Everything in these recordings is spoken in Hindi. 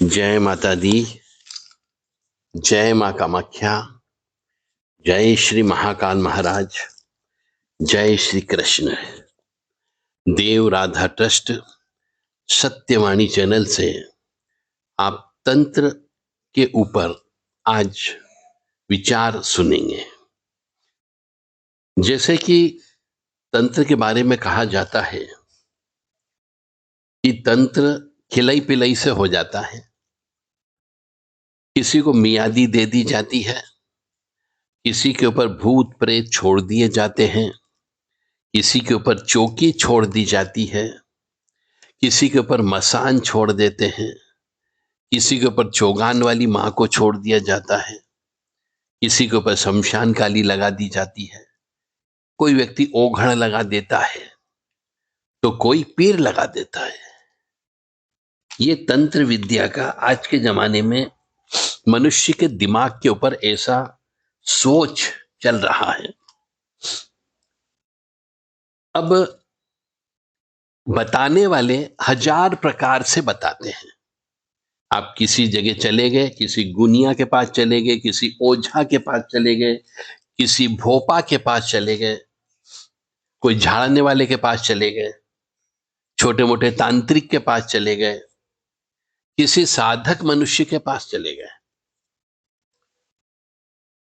जय माता दी। जय माँ कामाख्या। जय श्री महाकाल महाराज। जय श्री कृष्ण। देव राधा ट्रस्ट सत्यवाणी चैनल से आप तंत्र के ऊपर आज विचार सुनेंगे। जैसे कि तंत्र के बारे में कहा जाता है कि तंत्र खिलाई पिलाई से हो जाता है। किसी को मियादी दे दी जाती है, किसी के ऊपर भूत प्रेत छोड़ दिए जाते हैं, किसी के ऊपर चौकी छोड़ दी जाती है, किसी के ऊपर मसान छोड़ देते हैं, किसी के ऊपर चौगान वाली माँ को छोड़ दिया जाता है, किसी के ऊपर शमशान काली लगा दी जाती है, कोई व्यक्ति ओघड़ लगा देता है तो कोई पीर लगा देता है। ये तंत्र विद्या का आज के जमाने में मनुष्य के दिमाग के ऊपर ऐसा सोच चल रहा है। अब बताने वाले हजार प्रकार से बताते हैं। आप किसी जगह चले गए, किसी गुनिया के पास चले गए, किसी ओझा के पास चले गए, किसी भोपा के पास चले गए, कोई झाड़ने वाले के पास चले गए, छोटे मोटे तांत्रिक के पास चले गए, किसी साधक मनुष्य के पास चले गए।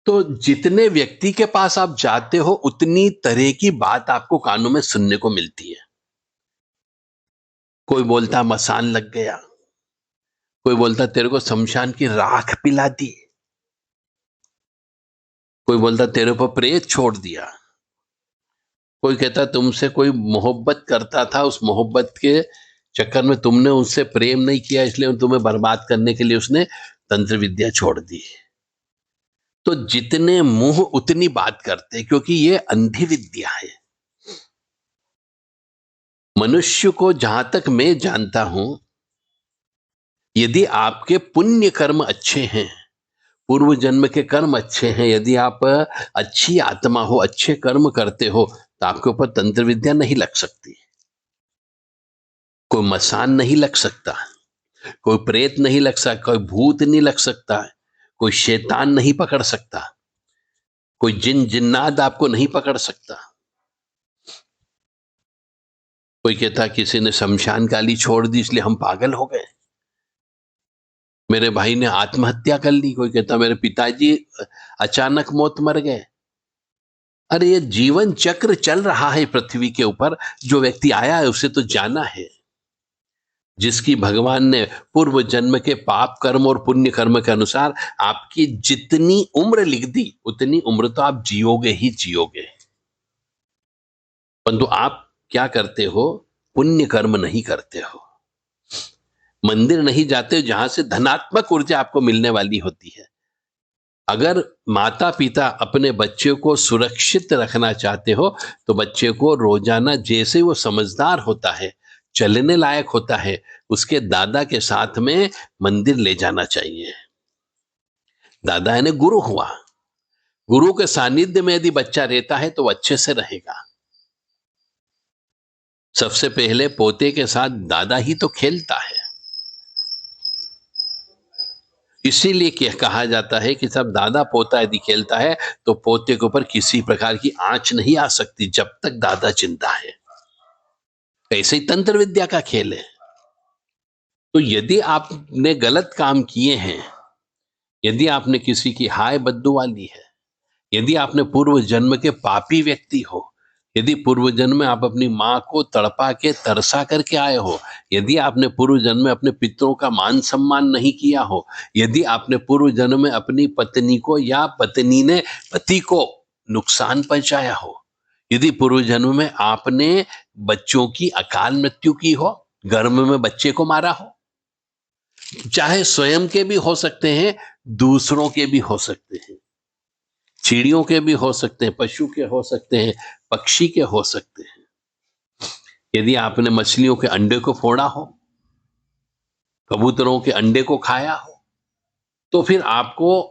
तो जितने व्यक्ति के पास आप जाते हो उतनी तरह की बात आपको कानों में सुनने को मिलती है। कोई बोलता मसान लग गया, कोई बोलता तेरे को शमशान की राख पिला दी, कोई बोलता तेरे को प्रेत छोड़ दिया, कोई कहता तुमसे कोई मोहब्बत करता था, उस मोहब्बत के चक्कर में तुमने उससे प्रेम नहीं किया, इसलिए तुम्हें बर्बाद करने के लिए उसने तंत्र विद्या छोड़ दी। तो जितने मुंह उतनी बात करते, क्योंकि ये अंधी विद्या है। मनुष्य को जहां तक मैं जानता हूं, यदि आपके पुण्य कर्म अच्छे हैं, पूर्व जन्म के कर्म अच्छे हैं, यदि आप अच्छी आत्मा हो, अच्छे कर्म करते हो, तो आपके ऊपर तंत्र विद्या नहीं लग सकती। कोई मसान नहीं लग सकता, कोई प्रेत नहीं लग सकता, कोई भूत नहीं लग सकता, कोई शैतान नहीं पकड़ सकता, कोई जिन जिन्नात आपको नहीं पकड़ सकता। कोई कहता किसी ने शमशान काली छोड़ दी इसलिए हम पागल हो गए, मेरे भाई ने आत्महत्या कर ली, कोई कहता मेरे पिताजी अचानक मौत मर गए। अरे ये जीवन चक्र चल रहा है पृथ्वी के ऊपर, जो व्यक्ति आया है उसे तो जाना है। जिसकी भगवान ने पूर्व जन्म के पाप कर्म और पुण्य कर्म के अनुसार आपकी जितनी उम्र लिख दी, उतनी उम्र तो आप जियोगे ही जियोगे। परंतु आप क्या करते हो? पुण्य कर्म नहीं करते हो, मंदिर नहीं जाते जहां से धनात्मक ऊर्जा आपको मिलने वाली होती है। अगर माता पिता अपने बच्चे को सुरक्षित रखना चाहते हो तो बच्चे को रोजाना जैसे वो समझदार होता है, चलने लायक होता है, उसके दादा के साथ में मंदिर ले जाना चाहिए। दादा यानी गुरु हुआ। गुरु के सानिध्य में यदि बच्चा रहता है तो अच्छे से रहेगा। सबसे पहले पोते के साथ दादा ही तो खेलता है। इसीलिए कहा जाता है कि सब दादा पोता यदि खेलता है तो पोते के ऊपर किसी प्रकार की आंच नहीं आ सकती जब तक दादा जिंदा है। ऐसे ही तंत्र विद्या का खेल है। तो यदि आपने गलत काम किए हैं, यदि आपने किसी की हाय बद्दुआ ली है, यदि आपने पूर्व जन्म के पापी व्यक्ति हो, यदि पूर्व जन्म में आप अपनी माँ को तड़पा के तरसा करके आए हो, यदि आपने पूर्व जन्म में अपने पितरों का मान सम्मान नहीं किया हो, यदि आपने पूर्व जन्म में अपनी पत्नी को या पत्नी ने पति को नुकसान पहुंचाया हो, यदि पूर्व जन्म में आपने बच्चों की अकाल मृत्यु की हो, गर्भ में बच्चे को मारा हो, चाहे स्वयं के भी हो सकते हैं, दूसरों के भी हो सकते हैं, चिड़ियों के भी हो सकते हैं, पशु के हो सकते हैं, पक्षी के हो सकते हैं। यदि आपने मछलियों के अंडे को फोड़ा हो, कबूतरों के अंडे को खाया हो, तो फिर आपको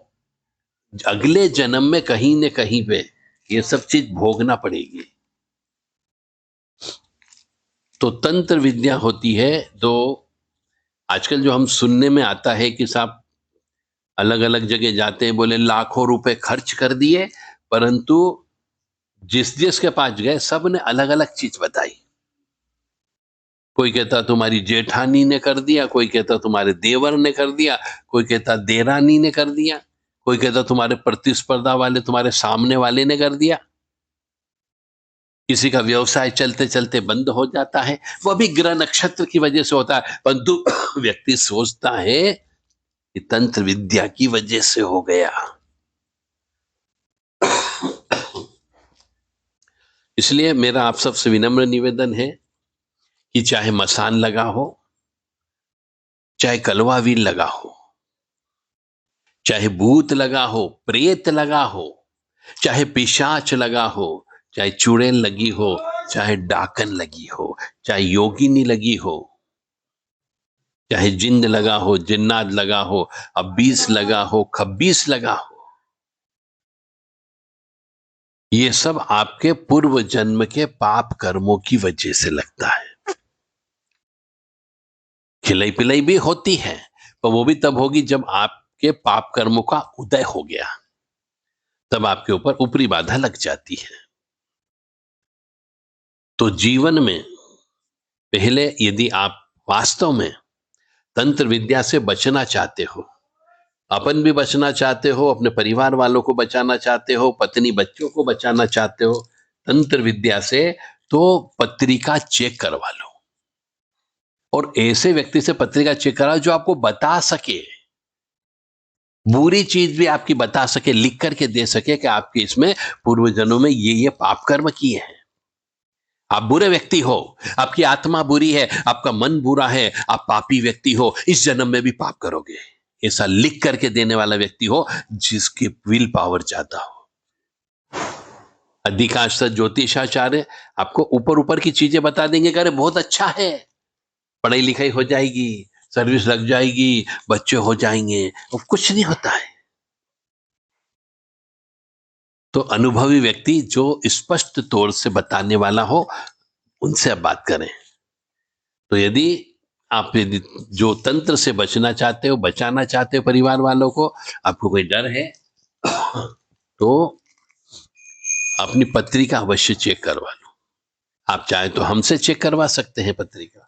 अगले जन्म में कहीं न कहीं पे ये सब चीज भोगना पड़ेगी। तो तंत्र विद्या होती है जो आजकल जो हम सुनने में आता है कि साहब अलग अलग जगह जाते हैं, बोले लाखों रुपए खर्च कर दिए, परंतु जिस जिस के पास गए सब ने अलग अलग चीज बताई। कोई कहता तुम्हारी जेठानी ने कर दिया, कोई कहता तुम्हारे देवर ने कर दिया, कोई कहता देरानी ने कर दिया, कोई कहता तुम्हारे प्रतिस्पर्धा वाले, तुम्हारे सामने वाले ने कर दिया। किसी का व्यवसाय चलते चलते बंद हो जाता है, वह भी ग्रह नक्षत्र की वजह से होता है, परंतु व्यक्ति सोचता है कि तंत्र विद्या की वजह से हो गया। इसलिए मेरा आप सबसे विनम्र निवेदन है कि चाहे मसान लगा हो, चाहे कलवावीर लगा हो, चाहे भूत लगा हो, प्रेत लगा हो, चाहे पिशाच लगा हो, चाहे चुड़ैल लगी हो, चाहे डाकन लगी हो, चाहे योगिनी लगी हो, चाहे जिन्न लगा हो, जिन्नात लगा हो, अब्बीस लगा हो, खब्बीस लगा हो, ये सब आपके पूर्व जन्म के पाप कर्मों की वजह से लगता है। खिलाई पिलाई भी होती है, पर वो भी तब होगी जब आपके पाप कर्मों का उदय हो गया, तब आपके ऊपर ऊपरी बाधा लग जाती है। तो जीवन में पहले यदि आप वास्तव में तंत्र विद्या से बचना चाहते हो, अपन भी बचना चाहते हो, अपने परिवार वालों को बचाना चाहते हो, पत्नी बच्चों को बचाना चाहते हो तंत्र विद्या से, तो पत्रिका चेक करवा लो। और ऐसे व्यक्ति से पत्रिका चेक कराओ जो आपको बता सके, बुरी चीज भी आपकी बता सके, लिख करके दे सके कि आपके इसमें पूर्व जन्मों में ये पाप कर्म किए हैं, आप बुरे व्यक्ति हो, आपकी आत्मा बुरी है, आपका मन बुरा है, आप पापी व्यक्ति हो, इस जन्म में भी पाप करोगे, ऐसा लिख करके देने वाला व्यक्ति हो जिसकी विल पावर ज्यादा हो। अधिकांश ज्योतिषाचार्य आपको ऊपर ऊपर की चीजें बता देंगे कि अरे बहुत अच्छा है, पढ़ाई लिखाई हो जाएगी, सर्विस लग जाएगी, बच्चे हो जाएंगे, वो कुछ नहीं होता है। तो अनुभवी व्यक्ति जो स्पष्ट तौर से बताने वाला हो, उनसे आप बात करें। तो यदि आप यदि जो तंत्र से बचना चाहते हो, बचाना चाहते हो परिवार वालों को, आपको कोई डर है, तो अपनी पत्रिका अवश्य चेक करवा लो। आप चाहे तो हमसे चेक करवा सकते हैं पत्रिका,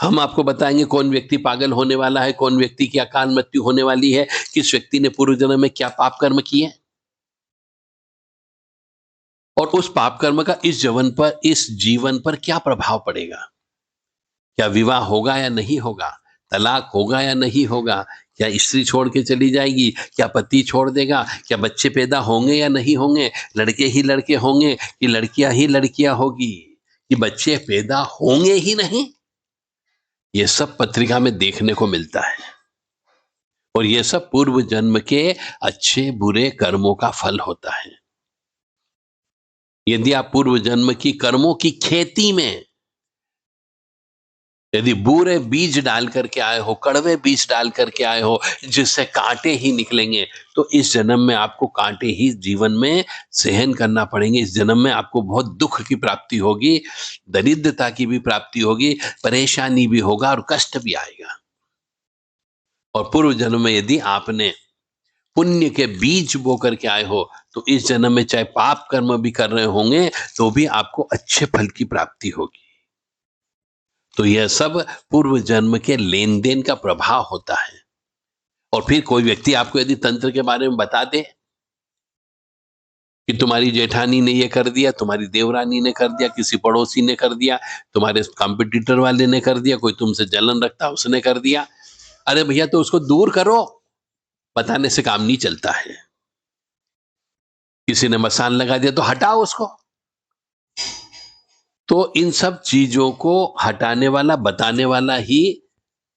हम आपको बताएंगे कौन व्यक्ति पागल होने वाला है, कौन व्यक्ति की अकाल मृत्यु होने वाली है, किस व्यक्ति ने पूर्व जन्म में क्या पाप कर्म किए, और उस पाप कर्म का इस जीवन पर क्या प्रभाव पड़ेगा। क्या विवाह होगा या नहीं होगा, तलाक होगा या नहीं होगा, क्या स्त्री छोड़ के चली जाएगी, क्या पति छोड़ देगा, क्या बच्चे पैदा होंगे या नहीं होंगे, लड़के ही लड़के होंगे कि लड़कियां ही लड़कियां होगी, कि बच्चे पैदा होंगे ही नहीं, ये सब पत्रिका में देखने को मिलता है। और ये सब पूर्व जन्म के अच्छे बुरे कर्मों का फल होता है। यदि आप पूर्व जन्म की कर्मों की खेती में यदि बुरे बीज डाल करके आए हो, कड़वे बीज डाल करके आए हो, जिससे कांटे ही निकलेंगे, तो इस जन्म में आपको कांटे ही जीवन में सहन करना पड़ेंगे। इस जन्म में आपको बहुत दुख की प्राप्ति होगी, दरिद्रता की भी प्राप्ति होगी, परेशानी भी होगा और कष्ट भी आएगा। और पूर्व जन्म में यदि आपने पुण्य के बीज बो करके आए हो, तो इस जन्म में चाहे पाप कर्म भी कर रहे होंगे तो भी आपको अच्छे फल की प्राप्ति होगी। तो यह सब पूर्व जन्म के लेन देन का प्रभाव होता है। और फिर कोई व्यक्ति आपको यदि तंत्र के बारे में बता दे कि तुम्हारी जेठानी ने ये कर दिया, तुम्हारी देवरानी ने कर दिया, किसी पड़ोसी ने कर दिया, तुम्हारे कॉम्पिटिटर वाले ने कर दिया, कोई तुमसे जलन रखता उसने कर दिया, अरे भैया तो उसको दूर करो, बताने से काम नहीं चलता है। किसी ने मसान लगा दिया तो हटाओ उसको। तो इन सब चीजों को हटाने वाला, बताने वाला ही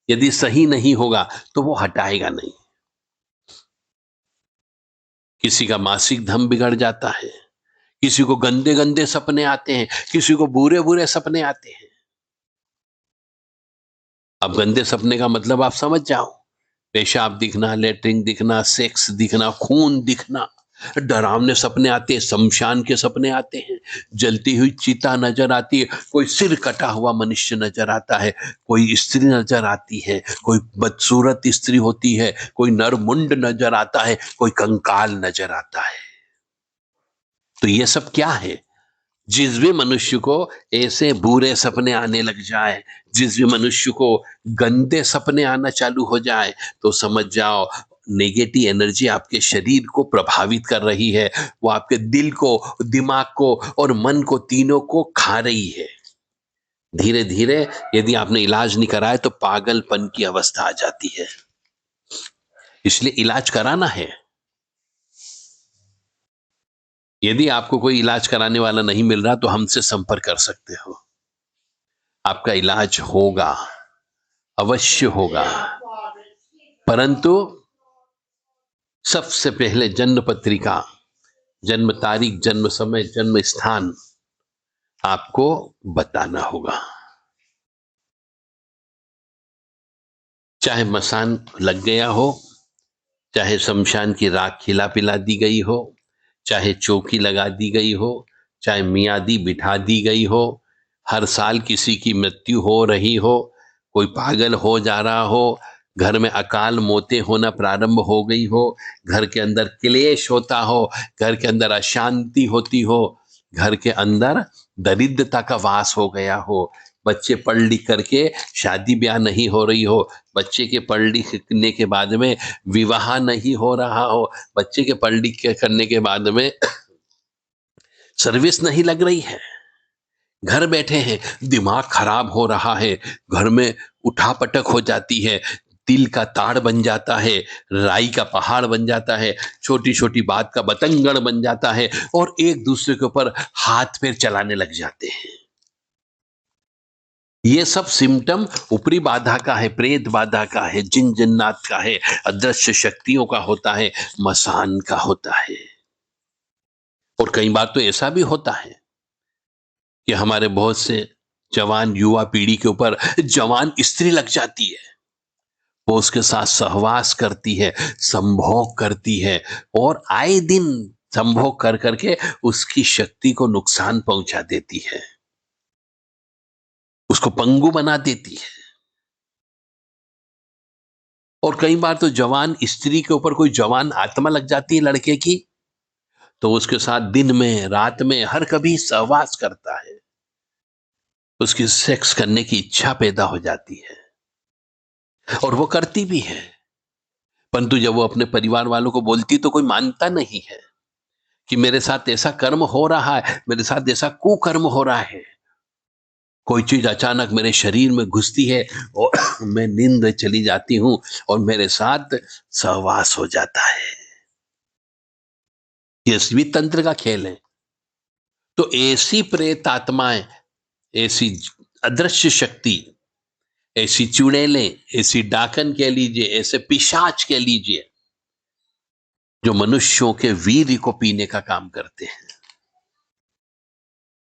यदि सही नहीं होगा तो वो हटाएगा नहीं। किसी का मासिक धर्म बिगड़ जाता है, किसी को गंदे गंदे सपने आते हैं, किसी को बुरे बुरे सपने आते हैं। अब गंदे सपने का मतलब आप समझ जाओ, पेशाब दिखना, लेटरिन दिखना, सेक्स दिखना, खून दिखना, डरावने सपने आते हैं, शमशान के सपने आते हैं, जलती हुई चिता नजर आती है, कोई सिर कटा हुआ मनुष्य नजर आता है, कोई स्त्री नजर आती है, कोई बदसूरत स्त्री होती है, कोई नरमुंड नजर आता है, कोई कंकाल नजर आता है। तो ये सब क्या है? जिस भी मनुष्य को ऐसे बुरे सपने आने लग जाए, जिस भी मनुष्य को गंदे सपने आना चालू हो जाए, तो समझ जाओ नेगेटिव एनर्जी आपके शरीर को प्रभावित कर रही है। वो आपके दिल को, दिमाग को और मन को, तीनों को खा रही है। धीरे धीरे यदि आपने इलाज नहीं कराया तो पागलपन की अवस्था आ जाती है। इसलिए इलाज कराना है। यदि आपको कोई इलाज कराने वाला नहीं मिल रहा तो हमसे संपर्क कर सकते हो। आपका इलाज होगा, अवश्य होगा। परंतु सबसे पहले जन्म पत्रिका, जन्म तारीख, जन्म समय, जन्म स्थान आपको बताना होगा। चाहे मसान लग गया हो, चाहे शमशान की राख खिला पिला दी गई हो, चाहे चौकी लगा दी गई हो, चाहे मियादी बिठा दी गई हो, हर साल किसी की मृत्यु हो रही हो, कोई पागल हो जा रहा हो, घर में अकाल मौतें होना प्रारंभ हो गई हो, घर के अंदर क्लेश होता हो, घर के अंदर अशांति होती हो, घर के अंदर दरिद्रता का वास हो गया हो, बच्चे पढ़ लिख करके शादी ब्याह नहीं हो रही हो, बच्चे के पढ़ लिखने के बाद में विवाह नहीं हो रहा हो, बच्चे के पढ़ लिख के करने के बाद में सर्विस नहीं लग रही है, घर बैठे हैं, दिमाग खराब हो रहा है, घर में उठापटक हो जाती है, तिल का ताड़ बन जाता है, राई का पहाड़ बन जाता है, छोटी छोटी बात का बतंगड़ बन जाता है और एक दूसरे के ऊपर हाथ पैर चलाने लग जाते हैं। ये सब सिम्टम ऊपरी बाधा का है, प्रेत बाधा का है, जिन जिन्नात का है, अदृश्य शक्तियों का होता है, मसान का होता है। और कई बार तो ऐसा भी होता है कि हमारे बहुत से जवान युवा पीढ़ी के ऊपर जवान स्त्री लग जाती है, वो उसके साथ सहवास करती है, संभोग करती है और आए दिन संभोग कर करके उसकी शक्ति को नुकसान पहुंचा देती है, उसको पंगु बना देती है। और कई बार तो जवान स्त्री के ऊपर कोई जवान आत्मा लग जाती है लड़के की, तो उसके साथ दिन में रात में हर कभी सहवास करता है, उसकी सेक्स करने की इच्छा पैदा हो जाती है और वो करती भी है। परंतु जब वो अपने परिवार वालों को बोलती तो कोई मानता नहीं है कि मेरे साथ ऐसा कर्म हो रहा है, मेरे साथ ऐसा कुकर्म हो रहा है। कोई चीज अचानक मेरे शरीर में घुसती है और मैं नींद चली जाती हूं और मेरे साथ सहवास हो जाता है। ये भी तंत्र का खेल है। तो ऐसी प्रेत आत्माएं, ऐसी अदृश्य शक्ति, ऐसी चुड़ैलें, ऐसी डाकन कह लीजिए, ऐसे पिशाच कह लीजिए, जो मनुष्यों के वीर्य को पीने का काम करते हैं,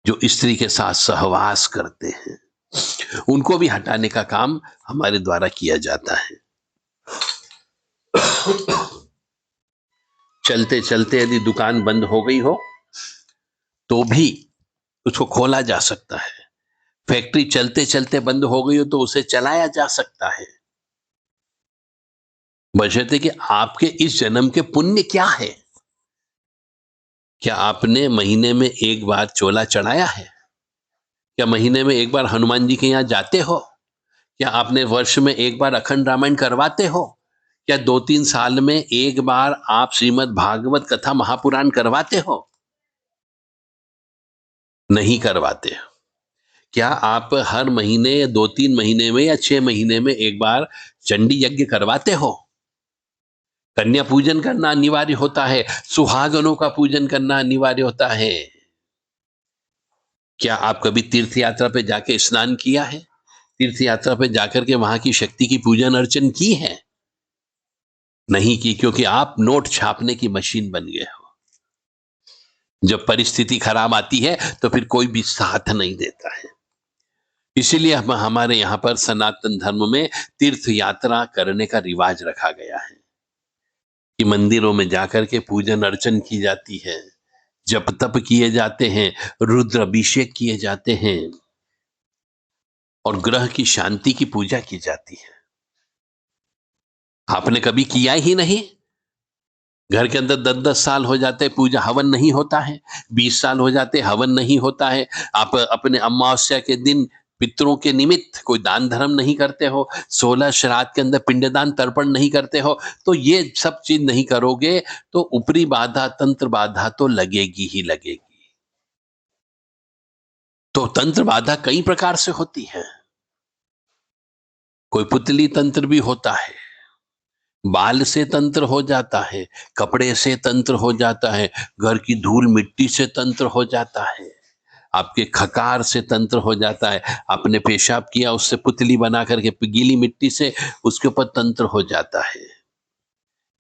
जो स्त्री के साथ सहवास करते हैं, उनको भी हटाने का काम हमारे द्वारा किया जाता है। चलते चलते यदि दुकान बंद हो गई हो तो भी उसको खोला जा सकता है। फैक्ट्री चलते चलते बंद हो गई हो तो उसे चलाया जा सकता है, बशर्ते कि आपके इस जन्म के पुण्य क्या है। क्या आपने महीने में एक बार चोला चढ़ाया है? क्या महीने में एक बार हनुमान जी के यहाँ जाते हो? क्या आपने वर्ष में एक बार अखंड रामायण करवाते हो? क्या 2-3 साल में एक बार आप श्रीमद् भागवत कथा महापुराण करवाते हो? नहीं करवाते। क्या आप हर महीने या 2-3 महीने में या 6 महीने में एक बार चंडी यज्ञ करवाते हो? कन्या पूजन करना अनिवार्य होता है, सुहागनों का पूजन करना अनिवार्य होता है। क्या आप कभी तीर्थ यात्रा पे जाके स्नान किया है? तीर्थ यात्रा पे जाकर के वहां की शक्ति की पूजन अर्चन की है? नहीं की, क्योंकि आप नोट छापने की मशीन बन गए हो। जब परिस्थिति खराब आती है तो फिर कोई भी साथ नहीं देता है। इसीलिए हमारे यहाँ पर सनातन धर्म में तीर्थ यात्रा करने का रिवाज रखा गया है कि मंदिरों में जाकर के पूजन अर्चन की जाती है, जप तप किए जाते हैं, रुद्र अभिषेक किए जाते हैं और ग्रह की शांति की पूजा की जाती है। आपने कभी किया ही नहीं? घर के अंदर 10-10 साल हो जाते पूजा हवन नहीं होता है, 20 साल हो जाते हवन नहीं होता है। आप अपने अमावस्या के दिन पितरों के निमित्त कोई दान धर्म नहीं करते हो, 16 श्राद्ध के अंदर पिंडदान तर्पण नहीं करते हो, तो ये सब चीज नहीं करोगे तो ऊपरी बाधा, तंत्र बाधा तो लगेगी ही लगेगी। तो तंत्र बाधा कई प्रकार से होती है। कोई पुतली तंत्र भी होता है, बाल से तंत्र हो जाता है, कपड़े से तंत्र हो जाता है, घर की धूल मिट्टी से तंत्र हो जाता है, आपके खकार से तंत्र हो जाता है, आपने पेशाब किया उससे पुतली बना करके गीली मिट्टी से उसके ऊपर तंत्र हो जाता है,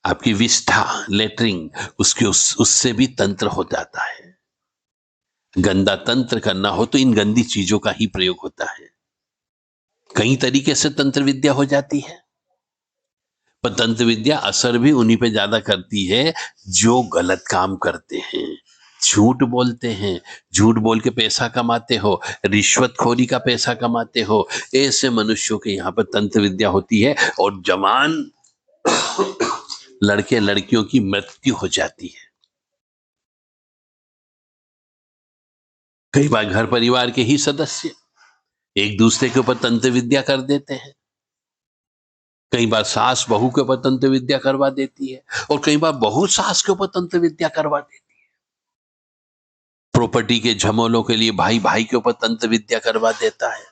आपकी विष्ठा लेटरिंग उसके उससे भी तंत्र हो जाता है। गंदा तंत्र करना हो तो इन गंदी चीजों का ही प्रयोग होता है। कई तरीके से तंत्र विद्या हो जाती है, पर तंत्र विद्या असर भी उन्हीं पे ज्यादा करती है जो गलत काम करते हैं, झूठ बोलते हैं, झूठ बोल के पैसा कमाते हो, रिश्वतखोरी का पैसा कमाते हो, ऐसे मनुष्यों के यहाँ पर तंत्र विद्या होती है और जवान लड़के लड़कियों की मृत्यु हो जाती है। कई बार घर परिवार के ही सदस्य एक दूसरे के ऊपर तंत्र विद्या कर देते हैं, कई बार सास बहू के ऊपर तंत्र विद्या करवा देती है और कई बार बहू सास के ऊपर तंत्र विद्या करवा देती है। प्रॉपर्टी के झमेलों के लिए भाई भाई के ऊपर तंत्र विद्या करवा देता है,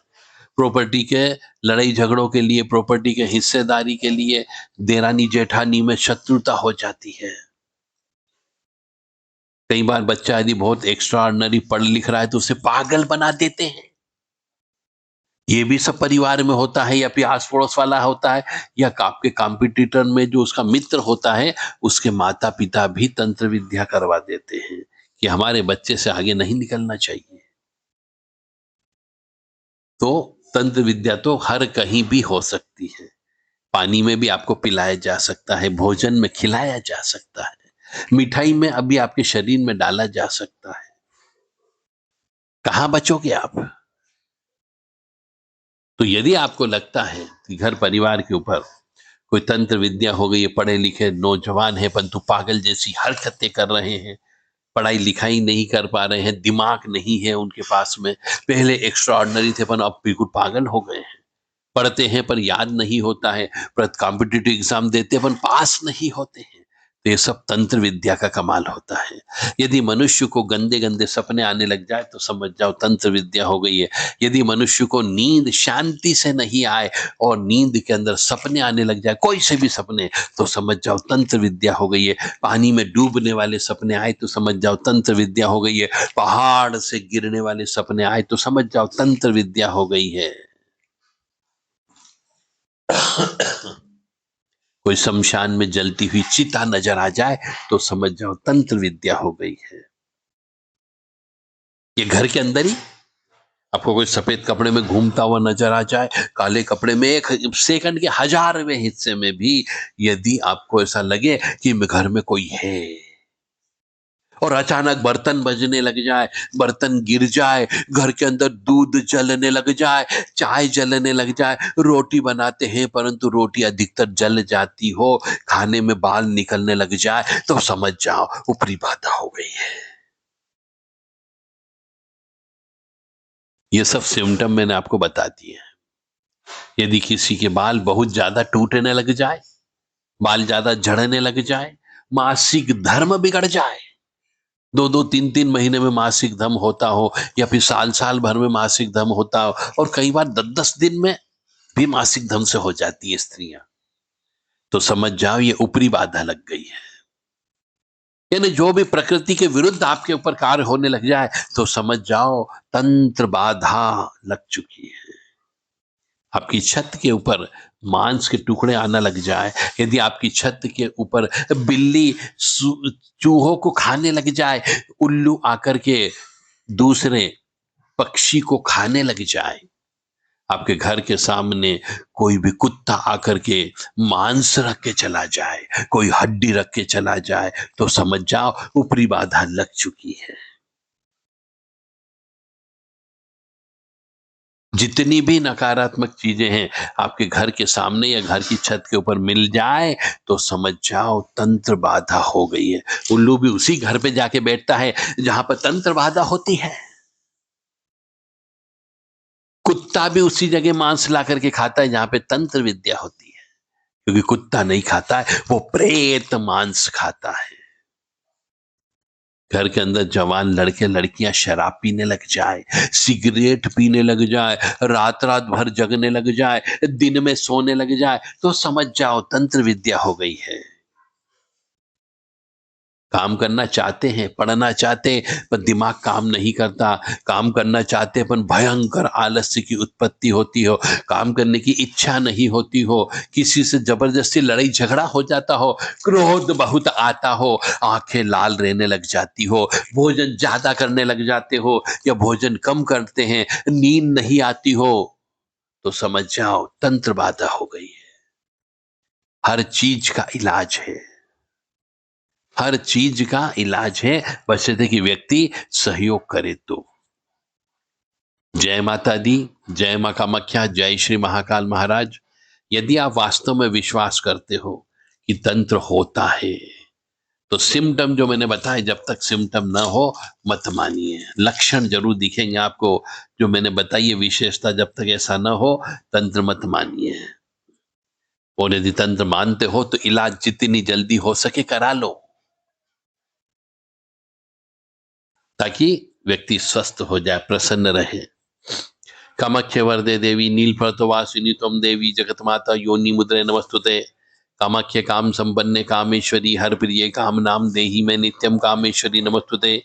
प्रॉपर्टी के लड़ाई झगड़ों के लिए, प्रॉपर्टी के हिस्सेदारी के लिए देरानी जेठानी में शत्रुता हो जाती है। कई बार बच्चा यदि बहुत एक्स्ट्रा ऑर्डिनरी पढ़ लिख रहा है तो उसे पागल बना देते हैं। ये भी सब परिवार में होता है या फिर आस पड़ोस वाला होता है या आपके कॉम्पिटिटर में जो उसका मित्र होता है उसके माता पिता भी तंत्र विद्या करवा देते हैं कि हमारे बच्चे से आगे नहीं निकलना चाहिए। तो तंत्र विद्या तो हर कहीं भी हो सकती है, पानी में भी आपको पिलाया जा सकता है, भोजन में खिलाया जा सकता है, मिठाई में अभी आपके शरीर में डाला जा सकता है। कहां बचोगे आप? तो यदि आपको लगता है कि घर परिवार के ऊपर कोई तंत्र विद्या हो गई है, पढ़े लिखे नौजवान है परंतु पागल जैसी हरकतें कर रहे हैं, पढ़ाई लिखाई नहीं कर पा रहे हैं, दिमाग नहीं है उनके पास में, पहले एक्स्ट्रा ऑर्डिनरी थे पर अब बिल्कुल पागल हो गए हैं, पढ़ते हैं पर याद नहीं होता है, पर कॉम्पिटिटिव एग्जाम देते हैं पर पास नहीं होते हैं, तो ये सब तंत्र विद्या का कमाल होता है। यदि मनुष्य को गंदे गंदे सपने आने लग जाए तो समझ जाओ तंत्र विद्या हो गई है। यदि मनुष्य को नींद शांति से नहीं आए और नींद के अंदर सपने आने लग जाए, कोई से भी सपने, तो समझ जाओ तंत्र विद्या हो गई है। पानी में डूबने वाले सपने आए तो समझ जाओ तंत्र विद्या हो गई है। पहाड़ से गिरने वाले सपने आए तो समझ जाओ तंत्र विद्या हो गई है। कोई शमशान में जलती हुई चिता नजर आ जाए तो समझ जाओ तंत्र विद्या हो गई है। ये घर के अंदर ही आपको कोई सफेद कपड़े में घूमता हुआ नजर आ जाए, काले कपड़े में, एक सेकंड के 1000वें हिस्से में भी यदि आपको ऐसा लगे कि घर में कोई है और अचानक बर्तन बजने लग जाए, बर्तन गिर जाए, घर के अंदर दूध जलने लग जाए, चाय जलने लग जाए, रोटी बनाते हैं परंतु रोटी अधिकतर जल जाती हो, खाने में बाल निकलने लग जाए, तो समझ जाओ ऊपरी बाधा हो गई है। ये सब सिम्टम मैंने आपको बता दिए हैं। यदि किसी के बाल बहुत ज्यादा टूटने लग जाए, बाल ज्यादा झड़ने लग जाए, मासिक धर्म बिगड़ जाए, 2-2 3-3 महीने में मासिक धर्म होता हो या फिर साल साल भर में मासिक धर्म होता हो और कई बार 10-10 दिन में भी मासिक धर्म से हो जाती है स्त्रियां, तो समझ जाओ ये ऊपरी बाधा लग गई है। यानी जो भी प्रकृति के विरुद्ध आपके ऊपर कार्य होने लग जाए तो समझ जाओ तंत्र बाधा लग चुकी है। आपकी छत के ऊपर मांस के टुकड़े आना लग जाए, यदि आपकी छत के ऊपर बिल्ली चूहों को खाने लग जाए, उल्लू आकर के दूसरे पक्षी को खाने लग जाए, आपके घर के सामने कोई भी कुत्ता आकर के मांस रख के चला जाए, कोई हड्डी रख के चला जाए, तो समझ जाओ ऊपरी बाधा लग चुकी है। जितनी भी नकारात्मक चीजें हैं आपके घर के सामने या घर की छत के ऊपर मिल जाए तो समझ जाओ तंत्र बाधा हो गई है। उल्लू भी उसी घर पे जाके बैठता है जहां पर तंत्र बाधा होती है। कुत्ता भी उसी जगह मांस ला करके खाता है जहां पे तंत्र विद्या होती है, क्योंकि कुत्ता नहीं खाता है, वो प्रेत मांस खाता है। घर के अंदर जवान लड़के लड़कियां शराब पीने लग जाए, सिगरेट पीने लग जाए, रात रात भर जगने लग जाए, दिन में सोने लग जाए, तो समझ जाओ तंत्र विद्या हो गई है। काम करना चाहते हैं, पढ़ना चाहते हैं, पर दिमाग काम नहीं करता। काम करना चाहते हैं पर भयंकर आलस्य की उत्पत्ति होती हो, काम करने की इच्छा नहीं होती हो, किसी से जबरदस्ती लड़ाई झगड़ा हो जाता हो, क्रोध बहुत आता हो, आंखें लाल रहने लग जाती हो, भोजन ज्यादा करने लग जाते हो या भोजन कम करते हैं, नींद नहीं आती हो, तो समझ जाओ तंत्र बाधा हो गई है। हर चीज का इलाज है, हर चीज का इलाज है, बशर्ते कि व्यक्ति सहयोग करे तो। जय माता दी, जय मां कामाख्या, जय श्री महाकाल महाराज। यदि आप वास्तव में विश्वास करते हो कि तंत्र होता है तो सिम्टम जो मैंने बताया, जब तक सिम्टम ना हो मत मानिए। लक्षण जरूर दिखेंगे आपको जो मैंने बताई है विशेषता, जब तक ऐसा ना हो तंत्र मत मानिए। और यदि तंत्र मानते हो तो इलाज जितनी जल्दी हो सके करा लो, ताकि व्यक्ति स्वस्थ हो जाए, प्रसन्न रहे। कामाख्य वरदे देवी नीलपर्तवासिनी त्वं देवी जगत माता योनि मुद्रे नमस्तुते। कामाख्य काम संपन्ने कामेश्वरी हर प्रिय काम नाम देही में नित्यम कामेश्वरी नमस्तुते।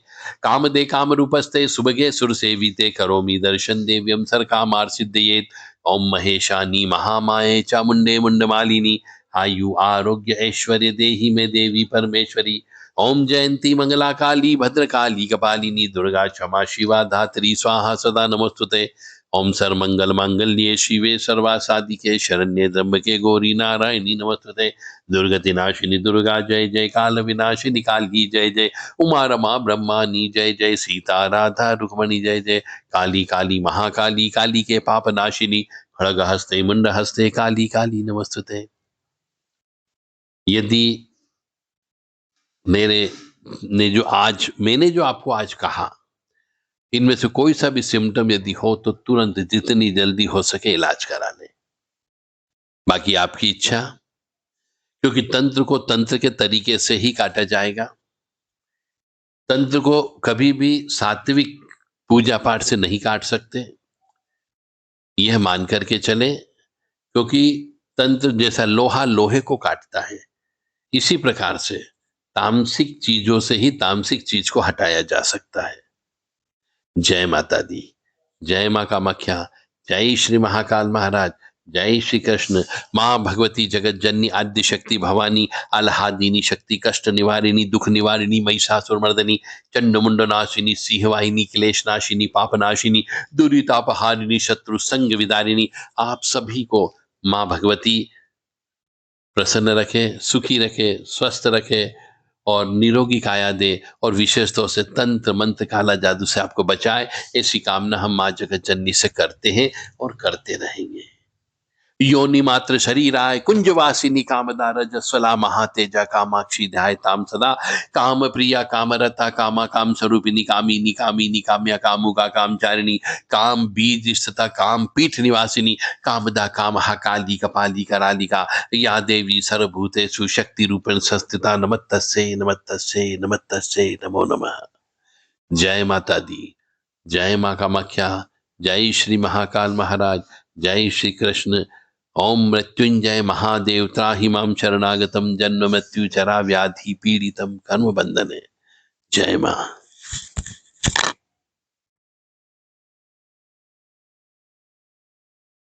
काम दे काम रूपस्ते सुभगे सुर सेविते करोमि दर्शन देव्यम सर कामार सिद्धयेत। ओम महेशानी महामाये चामुंडे मुंडमालिनी आयु आरोग्य ऐश्वर्य देही में देवी परमेश्वरी। ओम जयंती मंगला काली भद्रकाली कपालिनी दुर्गा क्षमा शिवा धात्री स्वाहा सदा नमस्तुते। ओम सर्वमंगल मांगल्ये शिवे सर्वासादिके शरण्ये त्र्यंबके गौरी नारायणी नमस्तुते। दुर्गति नाशिनी दुर्गा जय जय, काल विनाशिनी काली जय जय, उमा रमा ब्रह्मानी जय जय, सीता राधा रुक्मणी जय जय, काली काली महाकाली काली के पाप नाशिनी, खड़ग हस्ते मुंड हस्ते काली काली नमस्तुते। यदि मैंने जो आपको आज कहा, इनमें से कोई सा भी सिम्टम यदि हो तो तुरंत जितनी जल्दी हो सके इलाज करा लें। बाकी आपकी इच्छा, क्योंकि तंत्र को तंत्र के तरीके से ही काटा जाएगा। तंत्र को कभी भी सात्विक पूजा पाठ से नहीं काट सकते, यह मान करके चले, क्योंकि तंत्र जैसा लोहा लोहे को काटता है, इसी प्रकार से तामसिक चीजों से ही तामसिक चीज को हटाया जा सकता है। जय माता दी, जय मां कामाख्या, जय श्री महाकाल महाराज, जय श्री कृष्ण। मां भगवती जगत जननी आद्य शक्ति भवानी आह्लादिनी शक्ति कष्ट निवारिणी दुख निवारिणी महिषासुर मर्दनी चंड मुंड नाशिनी सिंहवाहिनी क्लेश नाशिनी पाप नाशिनी दुरितापहारिणी शत्रु संग विदारिणी, आप सभी को मां भगवती प्रसन्न रखे, सुखी रखे, स्वस्थ रखे और निरोगी काया दे, और विशेष तौर से तंत्र मंत्र काला जादू से आपको बचाए। ऐसी कामना हम मां जगत जननी से करते हैं और करते रहेंगे। योनि मात्र शरीराय कुंजवासिनी कामदा रजस्वला महातेजा कामाक्षी ध्याय ताम सदा। काम प्रिया कामरता कामा काम स्वरूपिनी कामिनी कामिनी काम्या कामुका कामचारिणी काम बीज स्थिता काम पीठ निवासिनी कामदा कामहा काली कपाली करालिका या देवी सर्वभूतेषु शक्ति रूपेण संस्थिता। नमस्तस्यै नमस्तस्यै नमस्तस्यै नमो नमः। जय माता दी, जय मां कामाख्या, जय श्री महाकाल महाराज, जय श्री कृष्ण। ओम मृत्युंजय महादेव त्राहि मां शरणागतम जन्म मृत्यु जरा व्याधि पीड़ितम कर्म बंधने। जय मां।